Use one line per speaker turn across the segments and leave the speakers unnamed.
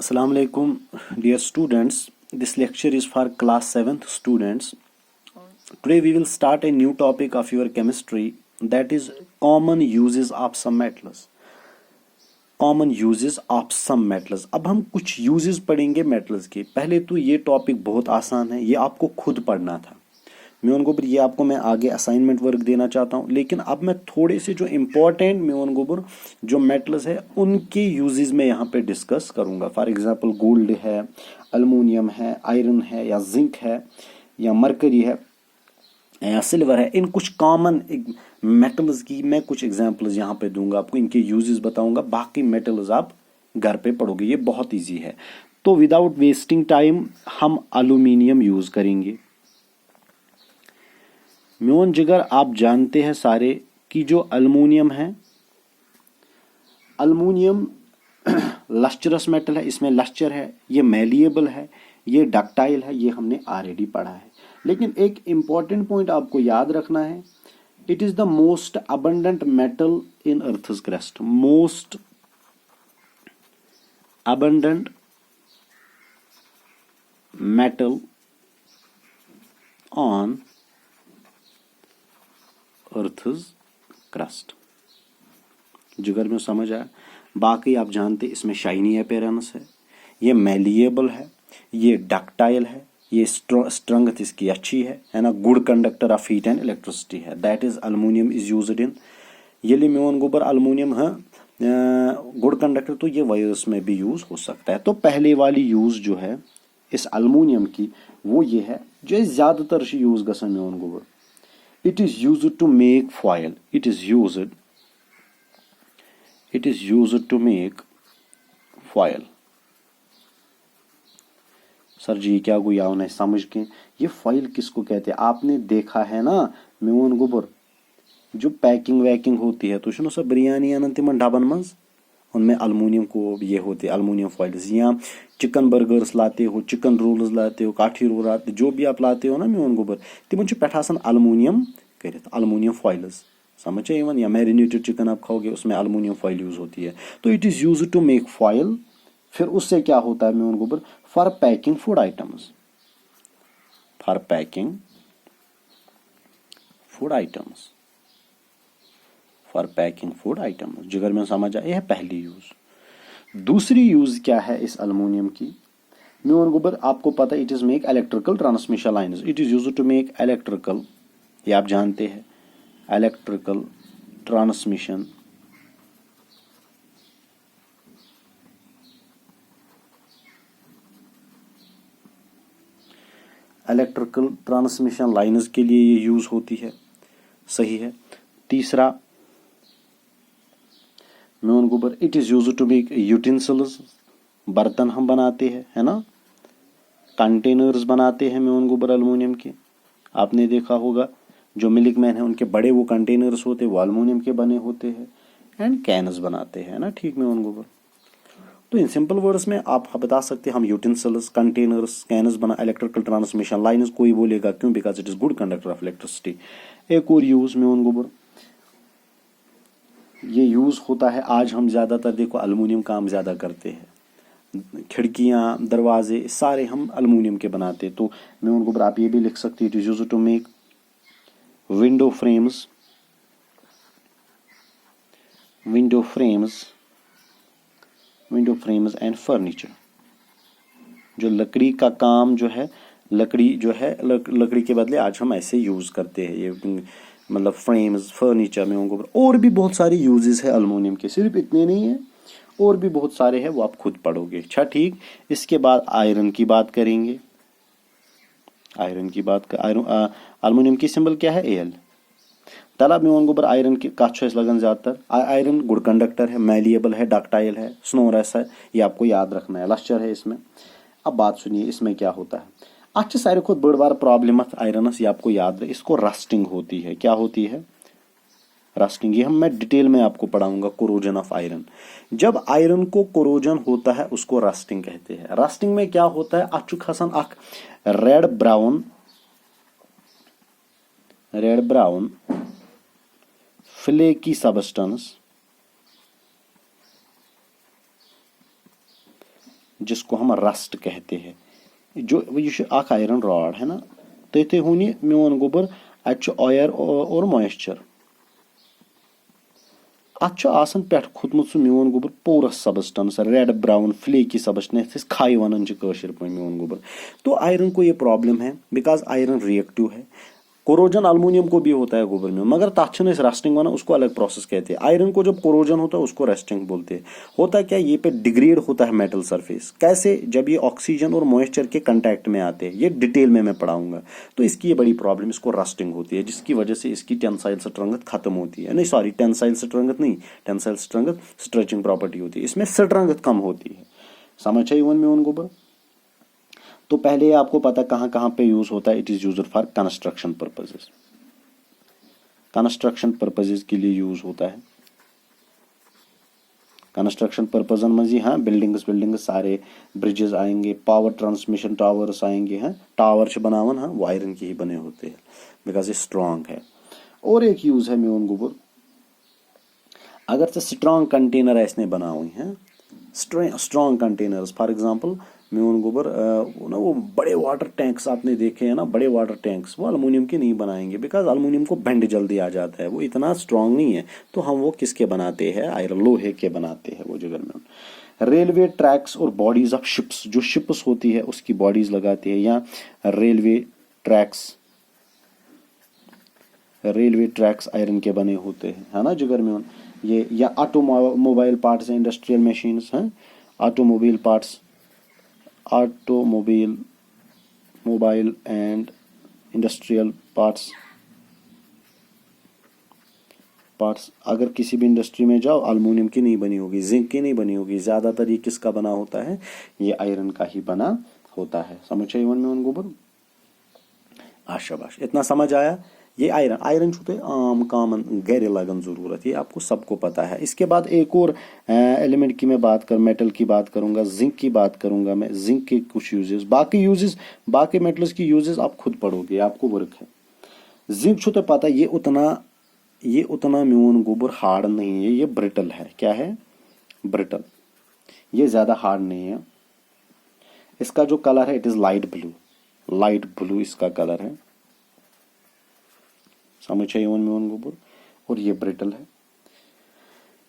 Assalamu alaikum, dear students. This lecture is for class 7th students. Today we will start a new topic of your chemistry, that is common uses of some metals. Common uses of some metals. अब हम कुछ uses पढ़ेंगे metals के. पहले तो ये topic बहुत आसान है, ये आपको खुद पढ़ना था. मैं उनको ये आपको मैं आगे असाइनमेंट वर्क देना चाहता हूँ, लेकिन अब मैं थोड़े से जो इम्पोर्टेंट मैं उनको जो मेटल्स है उनके यूजेस में यहाँ पे डिस्कस करूँगा. फॉर एग्जांपल गोल्ड है, अल्मोनियम है, आयरन है या जिंक है या मरकरी है या सिल्वर है. इन कुछ कॉमन मेटल्स की मैं कुछ एग्जांपल्स यहाँ पे दूंगा आपको, इनके यूजेस बताऊंगा. बाकी मेटल्स आप घर पे पढ़ोगे, ये बहुत ईजी है. तो विदाउट वेस्टिंग टाइम हम अल्यूमिनियम यूज करेंगे. म्योन जिगर आप जानते हैं सारे कि जो अल्मोनियम है, अल्मोनियम लस्चरस मेटल है, इसमें लस्चर है, ये मैलिएबल है, ये डक्टाइल है, ये हमने ऑलरेडी पढ़ा है. लेकिन एक इंपॉर्टेंट पॉइंट आपको याद रखना है, it is the most abundant metal in earth's crust. Most abundant metal on earth's crust. जिगर में समझ आया. बाकी आप जानते इसमें शाइनी अपीयरेंस है, ये मैलिएबल है, ये डक्टाइल है, ये स्ट्रेंथ इसकी अच्छी है ना. Good conductor of heat and electricity है. That is aluminium is used in. ये म्योन गोबर अल्मोनियम है गुड कंडक्टर, तो ये वायर्स में भी यूज हो सकता है. तो पहले वाली यूज जो है इस अल्मोनियम की वो ये है जो ज्यादातर यूज गसन म्योन गोबर. It is used to make foil. It is used to make foil. Sir ji क्या कोई आओ नहीं समझ के, ये फॉइल किसको कहते हैं? आपने देखा है ना म्योन गोबर जो पैकिंग वैकिंग होती है, तो सुनो सर बिरयानी आनंद तिमन ढाबन मंज उनमें अल्मोनियम को ये होते हैं अल्मोनियम फॉइल्स. या चिकन बर्गर्स लाते हो, चिकन रोल्स लाते हो, काठी रोल लाते, जो भी आप लाते हो ना म्योन गोबर, तिमन पे अल्मोनियम करित अल्मोनियम फॉइल्स. समझे इवन? या मैरिनेटेड चिकन आप खाओगे उसमें अल्मोनियम फॉइल यूज होती है. तो it is use to make foil. फिर उससे क्या होता है म्योन गोबर? For packing food items. For packing food items. For packing food items. जिगर में समझ आए, है पहली यूज. दूसरी यूज क्या है इस अल्मोनियम की म्योन गोबर? आपको पता है it is make electrical transmission lines. It is use to make electrical, ये आप जानते हैं, electrical transmission electrical transmission lines के लिए ये यूज होती है. सही है. तीसरा म्योन गोबर it is use to make utensils. बर्तन हम बनाते हैं, है ना, कंटेनर्स बनाते हैं म्योन गोबर अल्मोनियम के. आपने देखा होगा जो मिल्क मैन है उनके बड़े वो कंटेनर्स होते हैं, वो अल्मोनियम के बने होते हैं. एंड कैनस बनाते हैं ना, ठीक में उन गोबर. तो इन सिंपल वर्ड्स में आप बता सकते हैं हम यूटेंसिल्स, कंटेनर्स, कैनस बना, इलेक्ट्रिकल ट्रांसमिशन लाइन्स. कोई बोलेगा क्यों? Because it is good conductor of electricity. एक और यूज में उन गोबर ये यूज होता है, आज हम ज्यादातर देखो अल्मोनियम का हम ज्यादा करते हैं. खिड़कियां, दरवाजे सारे हम अल्मोनियम के बनाते. तो मैं उन गोबर आप ये भी लिख सकते हैं, it is use to make window frames and furniture. जो लकड़ी का काम जो है, लकड़ी जो है लकड़ी के बदले आज हम ऐसे यूज करते हैं, ये मतलब फ्रेम्स, फर्नीचर में उनको. और भी बहुत सारे यूजेस है अल्मोनियम के, सिर्फ इतने नहीं है, और भी बहुत सारे हैं, वो आप खुद पढ़ोगे. अच्छा ठीक. इसके बाद आयरन की बात करेंगे. अल्मोनियम की सिंबल क्या है? एल. तला म्योन गोबर आयरन की कथ लगन ज्यादातर. आयरन गुड कंडक्टर है, मैलिएबल है, डक्टाइल है, स्नोरस है, ये आपको याद रखना है. लस्चर है इसमें. अब बात सुनिए इसमें क्या होता है. अच्छा सारे खुद बड़ बार प्रॉब्लम आयरनस, ये आपको याद रहे, इसको रस्टिंग होती है. क्या होती है? रस्टिंग. ये मैं डिटेल में आपको पढ़ाऊंगा. Corrosion of iron. जब आयरन को कोरोजन होता है उसको रस्टिंग कहते हैं. रस्टिंग में क्या होता है? अच्छु खसन अख रेड ब्राउन फ्लेकी सबस्टेंस जिसको हम रस्ट कहते हैं, जो ये अख आयरन रॉड है ना, तथे हूँ मोन गोबर अत ऑयर और मॉइस्चर अत पे खोतमुत सह मोन गोबर porous substance red brown flaky substance खाई वन कशर पे मोन गोबर। तो आयरन को ये प्रॉब्लम है बिकॉज आयरन रिएक्टिव है। कोरोजन अल्मोनियम को भी होता है गोबर में, मगर तथ रस्टिंग वन, उसको अलग प्रोसेस कहते हैं। आयरन को जब कोरोजन होता है उसको रस्टिंग बोलते हैं। होता क्या, ये पे डिग्रेड होता है मेटल सरफेस। कैसे, जब ये ऑक्सीजन और मॉइस्चर के कांटेक्ट में आते हैं, ये डिटेल में मैं पढ़ाऊंगा। तो इसकी ये बड़ी प्रॉब्लम, इसको रस्टिंग होती है, जिसकी वजह से इसकी टेंसाइल स्ट्रेंथ खत्म होती है। नहीं सॉरी, टेंसाइल स्ट्रेंथ नहीं, टेंसाइल स्ट्रेंथ स्ट्रेचिंग प्रॉपर्टी होती है, इसमें स्ट्रेंथ कम होती है। समझ आई वन में उन गोबर। तो पहले आपको पता कहाँ कहाँ पे यूज होता है। It is used for construction purposes, construction purposes के लिए यूज होता है। कंस्ट्रक्शन पर्पजन में जी, हाँ, बिल्डिंग्स सारे ब्रिजेस आएंगे, पावर ट्रांसमिशन टावर्स आएंगे, हैं टावर बनावन, हाँ, वो आयरन के ही बने होते हैं बिकॉज ये स्ट्रांग है। और एक यूज है म्यून गोबर, अगर से स्ट्रांग कंटेनर ऐसने बनावे हैं, स्ट्रांग कंटेनर्स, फॉर एग्जांपल म्यून गोबर ना वो बड़े वाटर टैंक्स आपने देखे हैं ना, बड़े वाटर टैंक्स, वो अल्मुनियम के नहीं बनाएंगे बिकॉज अल्मुनियम को बेंड जल्दी आ जाता है, वो इतना स्ट्रांग नहीं है। तो हम वो किसके बनाते हैं, आयरन लोहे के बनाते हैं वो जगह में। रेलवे ट्रैक्स और बॉडीज ऑफ शिप्स, जो शिप्स होती है उसकी बॉडीज लगाती है, या रेलवे ट्रैक्स आयरन के बने होते हैं, है ना जिगर में। ये या ऑटोमोबाइल पार्ट्स, इंडस्ट्रियल मशीन्स हैं, मोबाइल एंड इंडस्ट्रियल पार्ट्स। अगर किसी भी इंडस्ट्री में जाओ, अल्मुनियम की नहीं बनी होगी, जिंक की नहीं बनी होगी, ज्यादातर ये किसका बना होता है, ये आयरन का ही बना होता है। समझ आई वन में उन गोबर। शाबाश, इतना समझ आया। ये आयरन छुते आम कॉमन गैर लगन जरूरत, ये आपको सबको पता है। इसके बाद एक और एलिमेंट की मैं बात कर, मेटल की बात करूंगा, जिंक की बात करूंगा मैं, जिंक के कुछ यूजेस, बाकी मेटल्स की यूजेस आप खुद पढ़ोगे, आपको वर्क है। जिंक छुते पता, ये उतना म्यून गोबर हार्ड नहीं है, ये ब्रिटल है। क्या है, ब्रिटल, ये ज्यादा हार्ड नहीं है। इसका जो कलर है इट इज लाइट ब्लू इसका कलर है। समझ आई वन म्यून गोबर। और ये ब्रिटल है।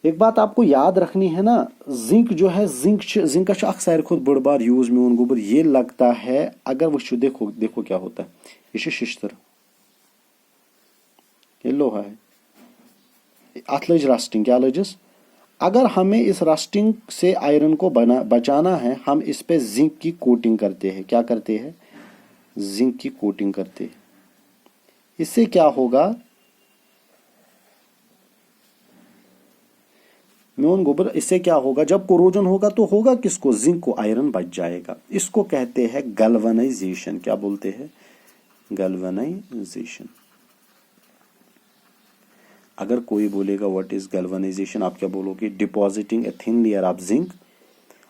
एक बात आपको याद रखनी है ना, जिंक जो है, जिंक का अक्सर खुद बड़ बार यूज म्यून गोबर ये लगता है, अगर वो देखो क्या होता है, ये शिश्तर, ये लोहा है, अथ लज रस्टिंग, क्या लजस, अगर हमें इस रस्टिंग से आयरन को बचाना है, हम इस पे जिंक की कोटिंग करते हैं। क्या करते हैं, जिंक की कोटिंग करते हैं। इससे क्या होगा, म्यून गोबर, इससे क्या होगा, जब कोरोजन होगा तो होगा किसको, जिंक को, आयरन बच जाएगा। इसको कहते हैं गैल्वेनाइजेशन। क्या बोलते हैं, गैल्वेनाइजेशन। अगर कोई बोलेगा व्हाट इज गैल्वेनाइजेशन, आप क्या बोलोगे, depositing a thin layer of zinc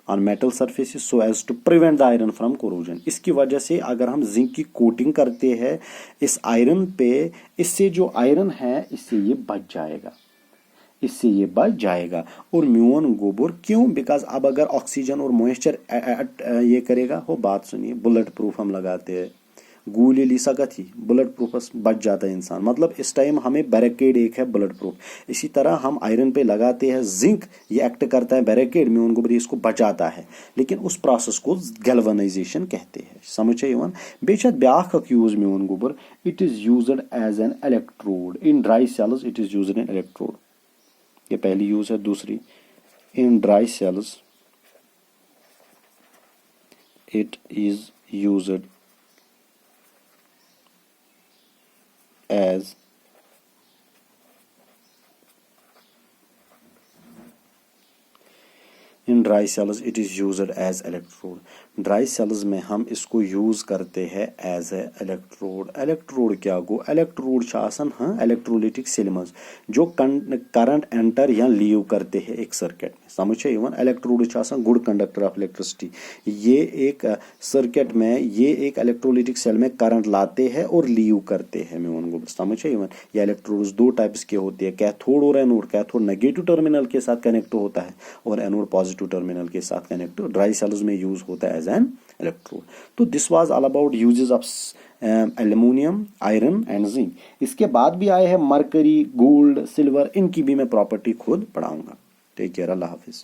on metal surfaces so as to prevent the iron from corrosion. इसकी वजह से अगर हम जिंक की कोटिंग करते हैं इस आयरन पे, इससे जो आयरन है इससे ये बच जाएगा। और म्यून गोबर क्यों, बिकॉज अब अगर ऑक्सीजन और मॉइस्चर ये करेगा, हो बात सुनिए, बुलेट प्रूफ हम लगाते हैं, गोली ली सकत ही बुलेट प्रूफ बच जाता है इंसान, मतलब इस टाइम हमें बैरिकेड एक है बुलेट प्रूफ। इसी तरह हम आयरन पे लगाते हैं जिंक, ये एक्ट करता है बैरिकेड, म्यून गोबर इसको बचाता है, लेकिन उस प्रोसेस को गैल्वेनाइजेशन कहते हैं। समझ आई वन। बेशक ब्याख यूज म्यून गोबर, it is used as an electrode in dry cells, it is used in electrode, ये पहली यूज है। दूसरी, in dry cells it is used as in dry cells it is used as electrode। ड्राई सेल्स में हम इसको यूज करते हैं एज ए इलेक्ट्रोड। इलेक्ट्रोड क्या गो, इलेक्ट्रोड आसान, हाँ, इलेक्ट्रोलिटिक सेल जो करंट एंटर या लीव करते हैं एक सर्किट में। समझ है even electrode good conductor of electricity. ये एक सर्किट में ये एक इलेक्ट्रोलिटिक सेल में करंट लाते हैं और लीव करते हैं मैं उनको समझ है इवन। ये इलेक्ट्रोड्स दो टाइप्स के होते हैं, कैथोड और एनोड। कैथोड नेगेटिव टर्मिनल के साथ कनेक्ट होता है और एनोड पॉजिटिव टर्मिनल के साथ कनेक्ट ड्राई सेल्स में यूज होता है एज एन इलेक्ट्रोड। तो this was all about uses of aluminium, iron and zinc. इसके बाद भी आए हैं मरकरी, गोल्ड, सिल्वर, इनकी भी मैं प्रॉपर्टी खुद पढ़ाऊंगा। टेक केयर, अल्लाह हाफिज।